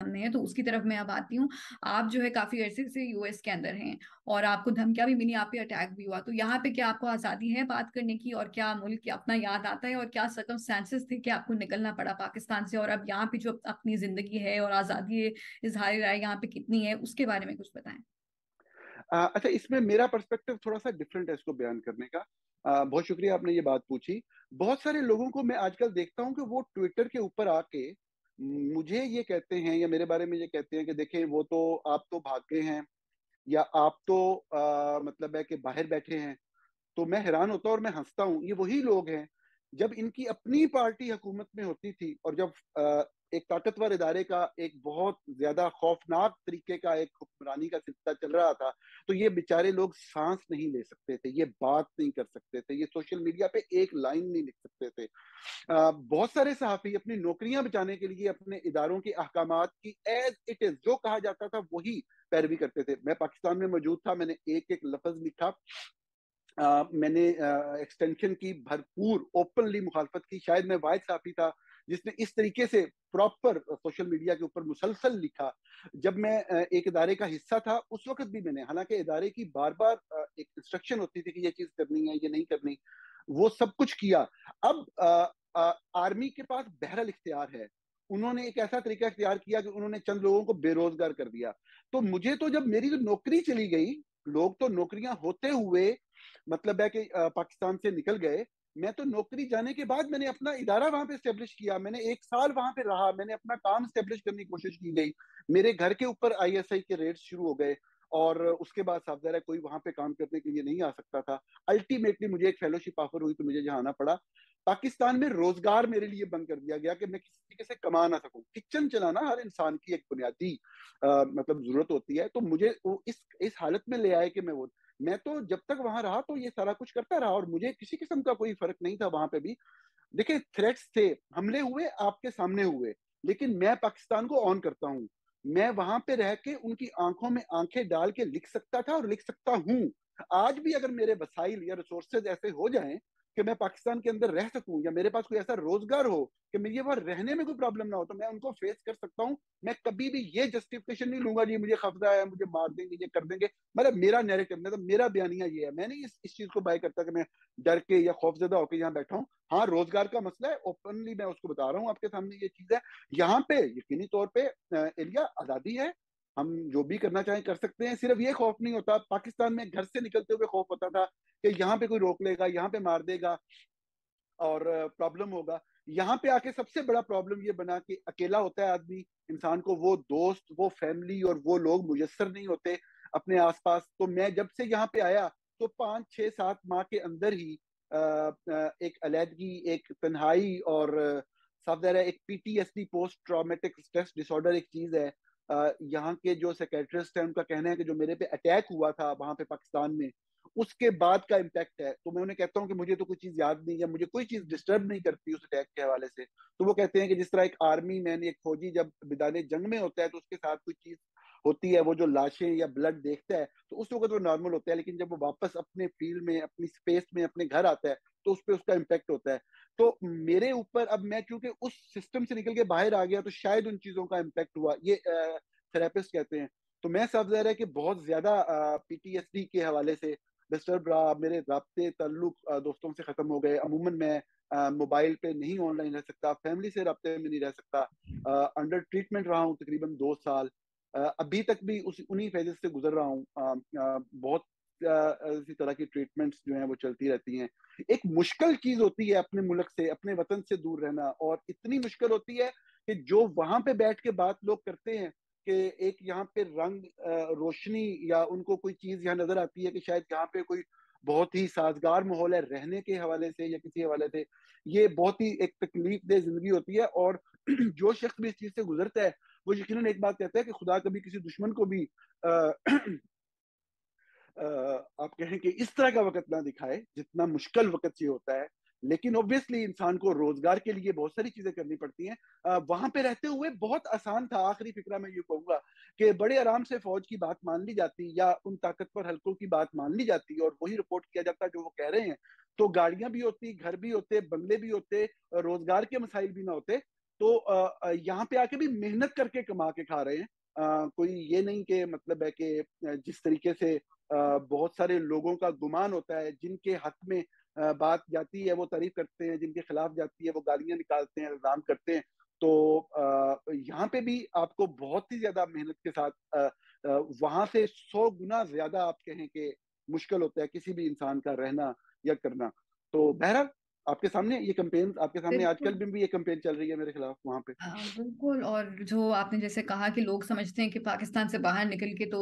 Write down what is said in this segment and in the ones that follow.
सामने है, तो उसकी तरफ मैं अब आती हूँ। आप जो है काफी अरसे से यूएस के अंदर हैं और आपको धमकियां भी मिली, आप पे अटैक भी हुआ, तो यहाँ पे क्या आपको आजादी है बात करने की, और क्या मुल्क अपना याद आता है, और क्या सर्कमस्टेंसेस थे कि आपको निकलना पड़ा पाकिस्तान से, और अब यहाँ पे जो अपनी जिंदगी है और आजादी है, इजहार राय यहाँ पे कितनी है, उसके बारे में कुछ बताएं। अच्छा, इसमें मेरा पर्सपेक्टिव थोड़ा सा डिफरेंट है इसको बयान करने का। बहुत शुक्रिया आपने ये बात पूछी। बहुत सारे लोगों को मैं आजकल देखता हूँ कि वो ट्विटर के ऊपर आके मुझे ये कहते हैं या मेरे बारे में ये कहते हैं कि देखें वो तो आप तो भाग गए हैं, या आप तो मतलब है कि बाहर बैठे हैं। तो मैं हैरान होता हूँ और मैं हंसता हूँ। ये वही लोग हैं जब इनकी अपनी पार्टी हुकूमत में होती थी और जब एक ताकतवर इदारे का एक बहुत ज्यादा खौफनाक तरीके का एक हुक्मरानी का सिलसिला चल रहा था, तो ये बेचारे लोग सांस नहीं ले सकते थे, ये बात नहीं कर सकते थे, ये सोशल मीडिया पे एक लाइन नहीं लिख सकते थे। बहुत सारे सहाफी अपनी नौकरियां बचाने के लिए अपने इदारों के अहकामात की एज इट इज जो कहा जाता था वही पैरवी करते थे। मैं पाकिस्तान में मौजूद था, मैंने एक एक लफ्ज लिखा। मैंने एक्सटेंशन की भरपूर ओपनली मुखालफत की। शायद मैं वाहिद साफी था जिसने इस तरीके से प्रॉपर सोशल मीडिया के ऊपर मुसलसल लिखा। जब मैं एक इदारे का हिस्सा था उस वक्त भी मैंने, हालांकि इदारे की बार बार एक इंस्ट्रक्शन होती थी कि ये चीज करनी है ये नहीं करनी, वो सब कुछ किया। अब आर्मी के पास बहरल इख्तियार है। उन्होंने एक ऐसा तरीका इख्तियार किया कि उन्होंने चंद लोगों को बेरोजगार कर दिया। तो मुझे तो जब मेरी जो नौकरी चली गई, लोग तो नौकरियां होते हुए मतलब है कि पाकिस्तान से निकल गए। मैं तो नौकरी जाने के बाद मैंने अपना इदारा वहां पे स्टेब्लिश किया, मैंने एक साल वहां पे रहा, मैंने अपना काम स्टेब्लिश करने की कोशिश की गई। मेरे घर के ऊपर आईएसआई के रेड्स शुरू हो गए और उसके बाद साफ ज़ाहिर है कोई वहां पे काम करने के लिए नहीं आ सकता था। अल्टीमेटली मुझे एक फेलोशिप ऑफर हुई तो मुझे यहाँ आना पड़ा। पाकिस्तान में रोजगार मेरे लिए बंद कर दिया गया कि मैं किसी तरीके से कमा ना सकूं। किचन चलाना हर इंसान की एक बुनियादी मतलब जरूरत होती है। तो मुझे वो इस हालत में ले आए कि मैं तो जब तक वहां रहा तो ये सारा कुछ करता रहा और मुझे किसी किस्म का कोई फर्क नहीं था वहां पे भी। देखिए, थ्रेट्स थे, हमले हुए, आपके सामने हुए, लेकिन मैं पाकिस्तान को ऑन करता हूँ। मैं वहां पे रह के उनकी आंखों में आंखें डाल के लिख सकता था और लिख सकता हूँ। आज भी अगर मेरे वसाइल या रिसोर्सेज ऐसे हो जाएं कि मैं पाकिस्तान के अंदर रह सकूं या मेरे पास कोई ऐसा रोजगार हो कि मुझे वहां रहने में कोई प्रॉब्लम ना हो, तो मैं उनको फेस कर सकता हूँ। मैं कभी भी ये जस्टिफिकेशन नहीं लूंगा जी मुझे खतरा है, मुझे मार देंगे, ये कर देंगे। मतलब मेरा नैरेटिव, मतलब मेरा बयानिया ये है। मैं नहीं इस चीज को बाय करता कि मैं डर के या खौफजदा होकर यहाँ बैठा हूँ। हाँ, रोजगार का मसला है, ओपनली मैं उसको बता रहा हूँ आपके सामने, ये चीज है। यहाँ पे यकीनी तौर पे एलिया आजादी है, हम जो भी करना चाहें कर सकते हैं। सिर्फ ये खौफ नहीं होता, पाकिस्तान में घर से निकलते हुए खौफ होता था कि यहाँ पे कोई रोक लेगा, यहाँ पे मार देगा और प्रॉब्लम होगा। यहाँ पे आके सबसे बड़ा प्रॉब्लम ये बना कि अकेला होता है आदमी, इंसान को वो दोस्त, वो फैमिली और वो लोग मुयसर नहीं होते अपने आसपास। तो मैं जब से यहाँ पे आया तो 5 6 7 माह के अंदर ही एक अलहदगी, एक तन्हाई और साफ ज़ाहिर है एक PTSD, post traumatic stress disorder एक चीज है। यहाँ के जो साइकेट्रिस्ट हैं उनका कहना है कि जो मेरे पे अटैक हुआ था वहां पे पाकिस्तान में, उसके बाद का इम्पैक्ट है। तो मैं उन्हें कहता हूँ कि मुझे तो कोई चीज याद नहीं, या मुझे कोई चीज डिस्टर्ब नहीं करती उस अटैक के हवाले से। तो वो कहते हैं कि जिस तरह एक आर्मी मैन, एक फौजी जब मैदान जंग में होता है तो उसके साथ कोई चीज होती है, वो जो लाशें या ब्लड देखता है तो उस वक्त वो नॉर्मल होता है, लेकिन जब वो वापस अपने फील्ड में, अपनी स्पेस में, अपने घर आता है तो उस पर उसका इम्पैक्ट होता है। तो मेरे ऊपर अब मैं क्योंकि उस सिस्टम से निकल के बाहर आ गया तो शायद उन चीजों का इम्पैक्ट हुआ, ये थेरेपिस्ट कहते हैं। तो मैं सब ज़ाहिर है कि बहुत ज्यादा पीटीएसडी के हवाले से डिस्टर्ब रहा। मेरे राब्ते ताल्लुक दोस्तों से खत्म हो गए। अमूमन मैं मोबाइल पे नहीं ऑनलाइन रह सकता, फैमिली से राब्ते में नहीं रह सकता। अंडर ट्रीटमेंट रहा हूँ तकरीबन 2 साल। अभी तक भी उस उन्हीं फेजेस से गुजर रहा हूँ। बहुत इसी तरह की ट्रीटमेंट्स जो हैं वो चलती रहती हैं। एक मुश्किल चीज होती है अपने मुल्क से, अपने वतन से दूर रहना, और इतनी मुश्किल होती है कि जो वहां पे बैठ के बात लोग करते हैं कि एक यहाँ पे रंग, रोशनी, या उनको कोई चीज यहाँ नजर आती है कि शायद यहाँ पे कोई बहुत ही साजगार माहौल है रहने के हवाले से या किसी हवाले से, ये बहुत ही एक तकलीफ दह जिंदगी होती है। और जो शख्स भी इस चीज से गुजरता है वो यकीनन एक बात कहता है कि खुदा कभी किसी दुश्मन को भी आ, आप कहें कि इस तरह का वक्त ना दिखाए जितना मुश्किल वक्त ये होता है। लेकिन ऑब्वियसली इंसान को रोजगार के लिए बहुत सारी चीजें करनी पड़ती हैं। वहां पे रहते हुए बहुत आसान था। आखिरी फिक्रा मैं ये कहूंगा कि बड़े आराम से फौज की बात मान ली जाती या उन ताकतवर हलकों की बात मान ली जाती और वही रिपोर्ट किया जाता जो वो कह रहे हैं। तो गाड़ियां भी होती, घर भी होते, बंगले भी होते, रोजगार के मसाइल भी ना होते। तो यहाँ पे आके भी मेहनत करके कमा के खा रहे हैं। कोई ये नहीं कि मतलब है कि जिस तरीके से बहुत सारे लोगों का गुमान होता है, जिनके हक में बात जाती है वो तारीफ करते हैं, जिनके खिलाफ जाती है वो गालियां निकालते हैं, इल्जाम करते हैं। तो यहाँ पे भी आपको बहुत ही ज्यादा मेहनत के साथ वहां से 100 गुना ज्यादा आप कहें कि मुश्किल होता है किसी भी इंसान का रहना या करना। तो बहरहाल आपके सामने ये कैंपेन, आपके सामने आजकल बिल्कुल। भी ये कैंपेन चल रही है मेरे खिलाफ वहां पे। बिल्कुल। और जो आपने जैसे कहा कि लोग समझते हैं कि पाकिस्तान से बाहर निकल के तो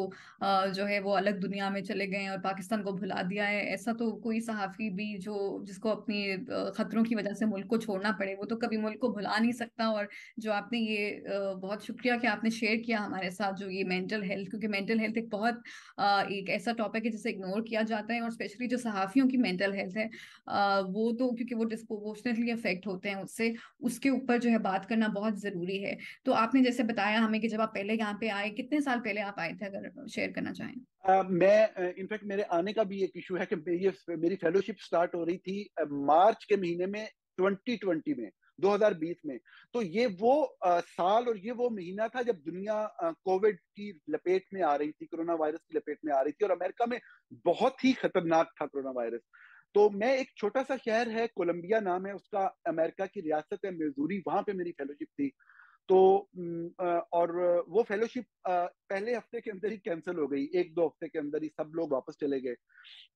जो है वो अलग दुनिया में चले गए हैं और पाकिस्तान को भुला दिया है, ऐसा तो कोई सहाफी भी जो जिसको अपनी खतरों की वजह से मुल्क को छोड़ना पड़े वो तो कभी मुल्क को भुला नहीं सकता। और जो आपने ये बहुत शुक्रिया कि आपने शेयर किया हमारे साथ जो ये मेंटल हेल्थ, क्योंकि मेंटल हेल्थ एक बहुत एक ऐसा टॉपिक है जिसे इग्नोर किया जाता है, और स्पेशली जो सहाफियों की मेंटल हेल्थ है वो तो क्योंकि वो डिस्प्रोपोर्शनेटली अफेक्ट होते हैं उससे, उसके ऊपर जो है बात करना बहुत जरूरी है। तो आपने जैसे बताया हमें कि जब आप पहले यहाँ पे आए, कितने साल पहले आप आए थे, अगर शेयर करना चाहें। मैं इनफैक्ट मेरे आने का भी एक इशू है कि मेरी फेलोशिप स्टार्ट हो रही थी मार्च के महीने में 2020 में, 2020 में। तो ये वो साल और ये वो महीना था जब दुनिया कोविड की लपेट में आ रही थी, कोरोना वायरस की लपेट में आ रही थी, और अमेरिका में बहुत ही खतरनाक था कोरोना वायरस। तो मैं, एक छोटा सा शहर है कोलंबिया नाम है उसका, अमेरिका की रियासत है मिजूरी, वहां पे मेरी फेलोशिप थी। तो और वो फेलोशिप पहले हफ्ते के अंदर ही कैंसिल हो गई, एक दो हफ्ते के अंदर ही सब लोग वापस चले गए।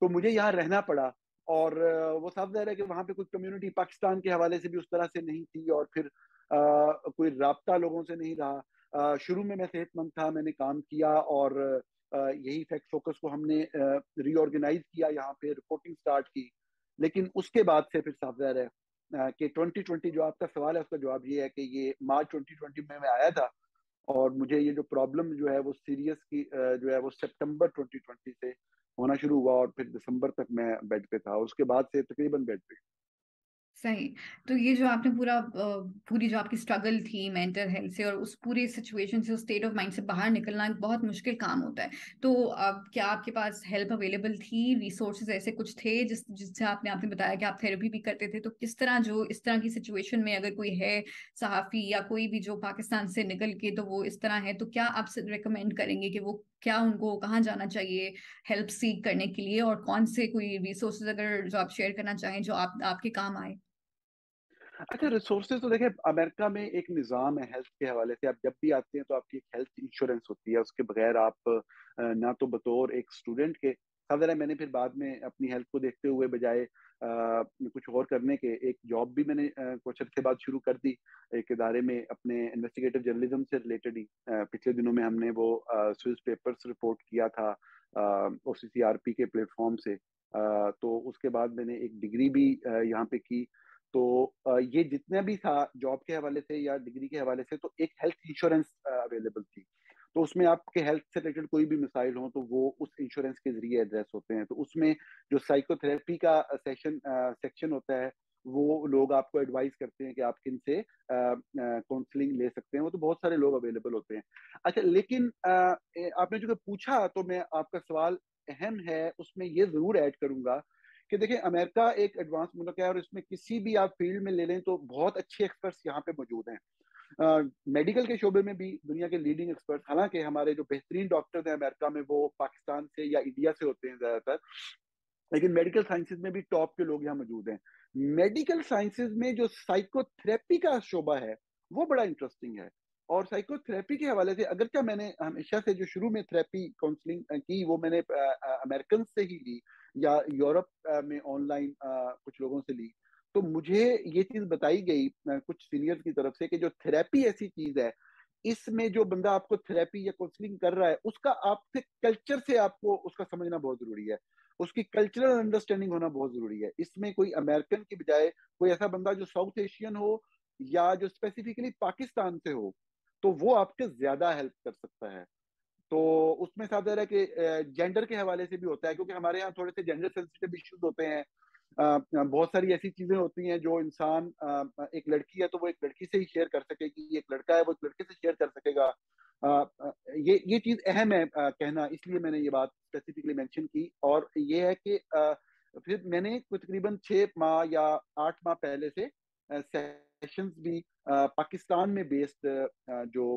तो मुझे यहाँ रहना पड़ा। और वो साफ जाहिर है कि वहाँ पे कुछ कम्युनिटी पाकिस्तान के हवाले से भी उस तरह से नहीं थी, और फिर कोई राब्ता लोगों से नहीं रहा। शुरू में मैं सेहतमंद था, मैंने काम किया, और यही फैक्ट फोकस को हमने रीऑर्गेनाइज किया, यहाँ पे रिपोर्टिंग स्टार्ट की। लेकिन उसके बाद से फिर साफ जाहिर है कि 2020, जो आपका सवाल है उसका जवाब ये है कि ये मार्च 2020 में मैं आया था, और मुझे ये जो प्रॉब्लम जो है वो सीरियस की जो है वो सितंबर 2020 से होना शुरू हुआ, और फिर दिसंबर तक मैं बेड पे था, उसके बाद से तकरीबन बेड पे। सही। तो ये जो आपने पूरा पूरी जो आपकी स्ट्रगल थी मेंटल हेल्थ से और उस पूरे सिचुएशन से, उस स्टेट ऑफ माइंड से बाहर निकलना एक बहुत मुश्किल काम होता है। तो अब क्या आपके पास हेल्प अवेलेबल थी, रिसोर्सेज ऐसे कुछ थे जिससे आपने आपने बताया कि आप थेरेपी भी करते थे, तो किस तरह जो इस तरह की सिचुएशन में अगर कोई है सहाफी या कोई भी जो पाकिस्तान से निकल के तो वो इस तरह है, तो क्या आप रिकमेंड करेंगे कि वो क्या उनको कहाँ जाना चाहिए हेल्प सीख करने के लिए, और कौन से कोई रिसोर्सेज अगर जो आप शेयर करना चाहें जो आप आपके काम आए। अच्छा, रिसोर्सेज तो देखें, अमेरिका में एक निज़ाम है हेल्थ के हवाले से। आप जब भी आते हैं तो आपकी एक हेल्थ इंश्योरेंस होती है, उसके बगैर आप ना तो बतौर एक स्टूडेंट के, साधारण मैंने फिर बाद में अपनी हेल्थ को देखते हुए बजाय कुछ और करने के, एक जॉब भी मैंने कुछ अर्से बाद शुरू कर दी एक इदारे में, अपने इन्वेस्टिगेटिव जर्नलिज्म से रिलेटेड ही। पिछले दिनों में हमने वो स्विस पेपर्स रिपोर्ट किया था OCCRP के प्लेटफॉर्म से। तो उसके बाद मैंने एक डिग्री भी यहाँ पे की। तो ये जितना भी था जॉब के हवाले से या डिग्री के हवाले से, तो एक हेल्थ इंश्योरेंस अवेलेबल थी। तो उसमें आपके हेल्थ से रिलेटेड कोई भी मिसाइल हो तो वो उस इंश्योरेंस के जरिए एड्रेस होते हैं। तो उसमें जो साइकोथेरेपी का सेक्शन होता है, वो लोग आपको एडवाइस करते हैं कि आप किन से काउंसलिंग ले सकते हैं। वो तो बहुत सारे लोग अवेलेबल होते हैं। अच्छा, लेकिन आपने जो पूछा, तो मैं, आपका सवाल अहम है, उसमें ये जरूर ऐड करूंगा कि देखिए, अमेरिका एक एडवांस मुल्क है, और इसमें किसी भी आप फील्ड में ले लें तो बहुत अच्छे एक्सपर्ट्स यहाँ पे मौजूद हैं। मेडिकल के शोबे में भी दुनिया के लीडिंग एक्सपर्ट्स, हालांकि हमारे जो बेहतरीन डॉक्टर्स हैं अमेरिका में वो पाकिस्तान से या इंडिया से होते हैं ज्यादातर, लेकिन मेडिकल साइंसेज में भी टॉप के लोग यहाँ मौजूद हैं। मेडिकल साइंसेज में जो साइकोथेरेपी का शोबा है वो बड़ा इंटरेस्टिंग है। और साइकोथेरेपी के हवाले से, अगर क्या, मैंने हमेशा से जो शुरू में थेरेपी काउंसलिंग की वो मैंने अमेरिकन से ही ली, या यूरोप में ऑनलाइन कुछ लोगों से ली। तो मुझे ये चीज बताई गई कुछ सीनियर्स की तरफ से कि जो थेरेपी ऐसी चीज है, इसमें जो बंदा आपको थेरेपी या काउंसलिंग कर रहा है उसका आपसे कल्चर से आपको उसका समझना बहुत जरूरी है, उसकी कल्चरल अंडरस्टैंडिंग होना बहुत जरूरी है। इसमें कोई अमेरिकन की बजाय कोई ऐसा बंदा जो साउथ एशियन हो या जो स्पेसिफिकली पाकिस्तान से हो, तो वो आपके ज्यादा हेल्प कर सकता है। तो उसमें साथ है कि जेंडर के हवाले से भी होता है, क्योंकि हमारे यहाँ थोड़े से जेंडर सेंसिटिव इश्यूज होते हैं। बहुत सारी ऐसी चीजें होती हैं जो इंसान, एक लड़की है तो वो एक लड़की से ही शेयर कर सकेगी, एक लड़का है वो एक लड़के से शेयर कर सकेगा। ये चीज अहम है कहना, इसलिए मैंने ये बात स्पेसिफिकली मेंशन की। और ये है कि फिर मैंने कुछ तकरीबन 6 माह या 8 माह पहले से सेशंस भी पाकिस्तान में बेस्ड जो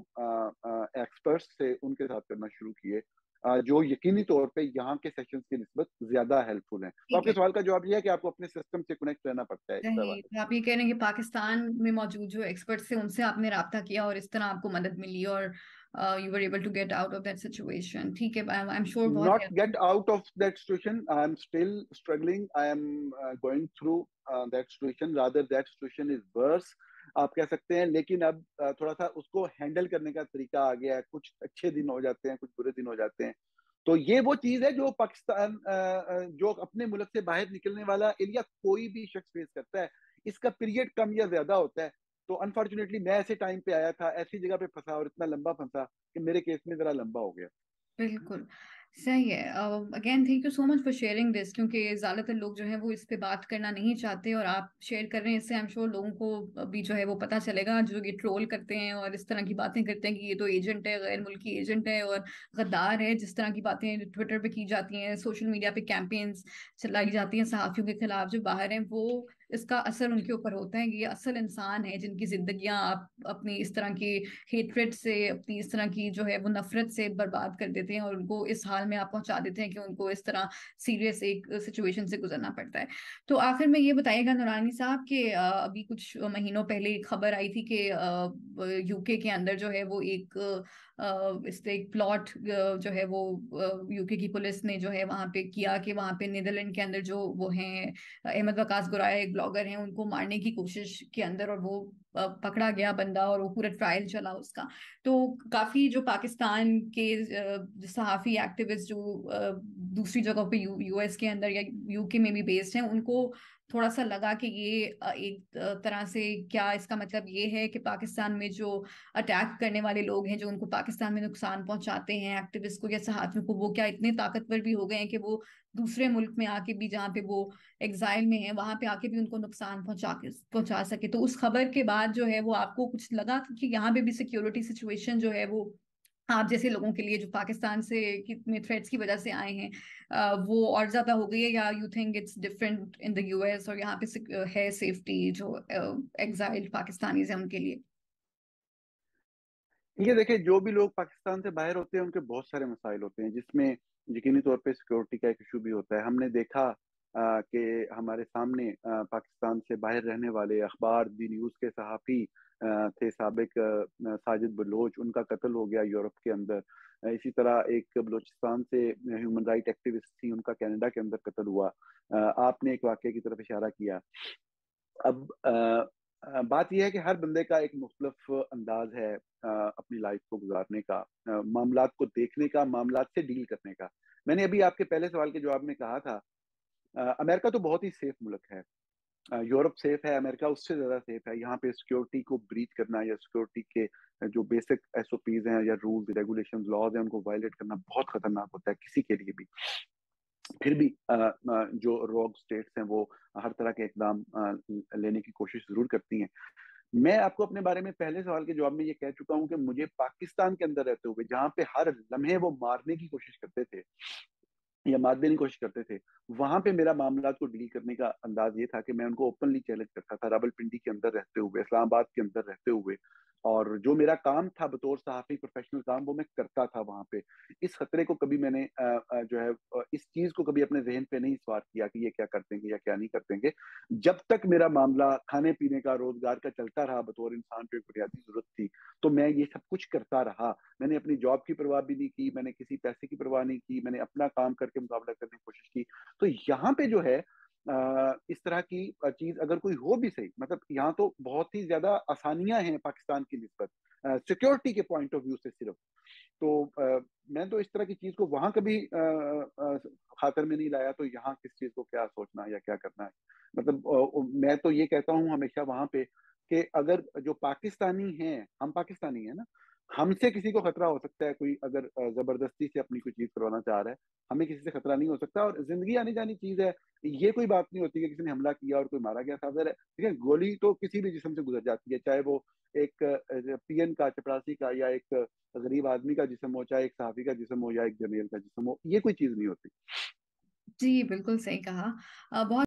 एक्सपर्ट्स थे उनके साथ करना शुरू किए, जो यकीनी तौर पे यहाँ के सेशंस की निस्बत ज्यादा हेल्पफुल हैं। तो ठीक आपके है। सवाल का जवाब यह है कि आपको अपने सिस्टम से कनेक्ट रहना पड़ता है इस सही, हवाले तो आप ये कह रहे हैं कि पाकिस्तान में मौजूद जो एक्सपर्ट्स थे उनसे आपने राब्ता किया और इस तरह आपको मदद मिली और you were able to get out of that situation. ठीक है, आई एम श्योर से। बहुत not helpful. Get out of that situation, I am still struggling, I am going through that situation, rather that situation is worse आप कह सकते हैं। लेकिन अब थोड़ा सा उसको हैंडल करने का तरीका आ गया है, कुछ अच्छे दिन हो जाते हैं, कुछ बुरे दिन हो जाते हैं। तो ये वो चीज है जो पाकिस्तान जो अपने मुल्क से बाहर निकलने वाला एरिया कोई भी शख्स फेस करता है। इसका पीरियड कम या ज्यादा होता है। तो अनफॉर्चुनेटली मैं ऐसे टाइम पे आया था, ऐसी जगह पे फंसा और इतना लंबा फंसा कि मेरे केस में जरा लंबा हो गया। बिल्कुल सही है। Again thank you so much for sharing this, क्योंकि ज्यादातर लोग जो है वो इस पे बात करना नहीं चाहते और आप शेयर कर रहे हैं, इससे आई एम श्योर लोगों को भी जो है वो पता चलेगा, जो ये ट्रोल करते हैं और इस तरह की बातें करते हैं कि ये तो एजेंट है, गैर मुल्की एजेंट है और गद्दार है, जिस तरह की बातें ट्विटर पे की जाती हैं, सोशल मीडिया पे कैंपेन्स चलाई जाती हैं सहाफियों के खिलाफ जो बाहर हैं, वो इसका असर उनके ऊपर होता है कि ये असल इंसान है जिनकी जिंदगियां आप अपनी इस तरह की हेट्रेड से, अपनी इस तरह की जो है वो नफरत से बर्बाद कर देते हैं और उनको इस हाल में आप पहुंचा देते हैं कि उनको इस तरह सीरियस एक सिचुएशन से गुजरना पड़ता है। तो आखिर में ये बताइएगा नूरानी साहब कि अभी कुछ महीनों पहले एक खबर आई थी कि यूके के अंदर जो है वो एक इस पे एक प्लॉट जो है वो यूके की पुलिस ने जो है वहां पे किया कि वहां पे नीदरलैंड के अंदर जो वो हैं अहमद वकास गुराया एक ब्लॉगर हैं, उनको मारने की कोशिश के अंदर, और वो पकड़ा गया बंदा और वो पूरा ट्रायल चला उसका। तो काफी जो पाकिस्तान के सहाफी एक्टिविस्ट जो दूसरी जगहों पे यूएस के अंदर या यूके में भी बेस्ड हैं, उनको थोड़ा सा लगा कि ये एक तरह से क्या इसका मतलब ये है कि पाकिस्तान में जो अटैक करने वाले लोग हैं, जो उनको पाकिस्तान में नुकसान पहुंचाते हैं एक्टिविस्ट को या सहाफियों को, वो क्या इतने ताकतवर भी हो गए हैं कि वो दूसरे मुल्क में आके भी, जहाँ पे वो एग्जाइल में है, वहां पे आके भी उनको नुकसान पहुंचा सके। तो उस खबर के बाद जो है वो आपको कुछ लगा कि यहाँ पे भी सिक्योरिटी सिचुएशन जो है वो आप जैसे लोगों के लिए जो पाकिस्तान से कितने थ्रेट्स की वजह से आए हैं वो और ज्यादा हो गई है, या you think it's different in the US और यहाँ पे है सेफ्टी जो एग्जाइल्ड पाकिस्तानीज हैं उनके लिए? ये देखिए, जो भी लोग पाकिस्तान से बाहर होते हैं उनके बहुत सारे मसाइल होते हैं, जिसमें यकीनी तौर पे सिक्योरिटी का एक इशू भी होता है। हमने देखा कि हमारे सामने पाकिस्तान से बाहर रहने वाले अखबार दी न्यूज़ के सहाफ़ी थे साबिक, साजिद बलोच, उनका कत्ल हो गया यूरोप के अंदर। इसी तरह एक बलोचिस्तान से ह्यूमन राइट एक्टिविस्ट थी, उनका कनाडा के अंदर कत्ल हुआ। आपने एक वाक़े की तरफ इशारा किया। अब बात यह है कि हर बंदे का एक मुख्तलिफ अंदाज है अपनी लाइफ को गुजारने का, मामलात को देखने का, मामलात से डील करने का। मैंने अभी आपके पहले सवाल के जवाब में कहा था, अमेरिका तो बहुत ही सेफ मुल्क है, यूरोप सेफ है, अमेरिका उससे ज्यादा सेफ है। यहाँ पे सिक्योरिटी को ब्रीच करना या सिक्योरिटी के जो बेसिक एसओपीज हैं या रूल्स रेगुलेशन लॉज हैं उनको वायलेट करना बहुत खतरनाक होता है किसी के लिए भी। फिर भी जो रोग स्टेट्स हैं वो हर तरह के इकदाम लेने की कोशिश जरूर करती हैं। मैं आपको अपने बारे में पहले सवाल के जवाब में ये कह चुका हूं कि मुझे पाकिस्तान के अंदर रहते हुए, जहां पे हर लम्हे वो मारने की कोशिश करते थे या मार देने की कोशिश करते थे, वहां पे मेरा मामला को डील करने का अंदाज ये था कि मैं उनको ओपनली चैलेंज करता था, रावलपिंडी के अंदर रहते हुए, इस्लामाबाद के अंदर रहते हुए। और जो मेरा काम था बतौर सहाफी प्रोफेशनल काम, वो मैं करता था वहां पे। इस खतरे को कभी मैंने जो है इस चीज को कभी अपने जहन पे नहीं सवार किया कि ये क्या कर देंगे या क्या नहीं कर देंगे। जब तक मेरा मामला खाने पीने का, रोजगार का चलता रहा, बतौर इंसान को एक बुनियादी जरूरत थी, तो मैं ये सब कुछ करता रहा। मैंने अपनी जॉब की परवाह भी नहीं की, मैंने किसी पैसे की परवाह नहीं की, मैंने अपना काम करके मुकाबला करने की कोशिश की। तो यहाँ पे जो है इस तरह की चीज अगर कोई हो भी सही, मतलब यहाँ तो बहुत ही ज्यादा आसानियां हैं पाकिस्तान की निस्बत सिक्योरिटी के पॉइंट ऑफ व्यू से सिर्फ। तो मैं तो इस तरह की चीज को वहां कभी खातर में नहीं लाया, तो यहाँ किस चीज को क्या सोचना या क्या करना है। मतलब मैं तो ये कहता हूँ हमेशा वहां पे कि अगर जो पाकिस्तानी हैं, हम पाकिस्तानी हैं ना, हमसे किसी को खतरा हो सकता है, कोई अगर जबरदस्ती से अपनी कोई चीज करवाना चाह रहा है, हमें किसी से खतरा नहीं हो सकता। और जिंदगी आनी जानी चीज है, ये कोई बात नहीं होती कि किसी ने हमला किया और कोई मारा गया था। ठीक है, गोली तो किसी भी जिस्म से गुजर जाती है, चाहे वो एक पीएन का, चपरासी का, या एक गरीब आदमी का जिस्म हो, चाहे एक सहाफी का जिस्म हो, या एक जर्नल का जिस्म हो, ये कोई चीज नहीं होती। जी बिल्कुल सही कहा। बहुत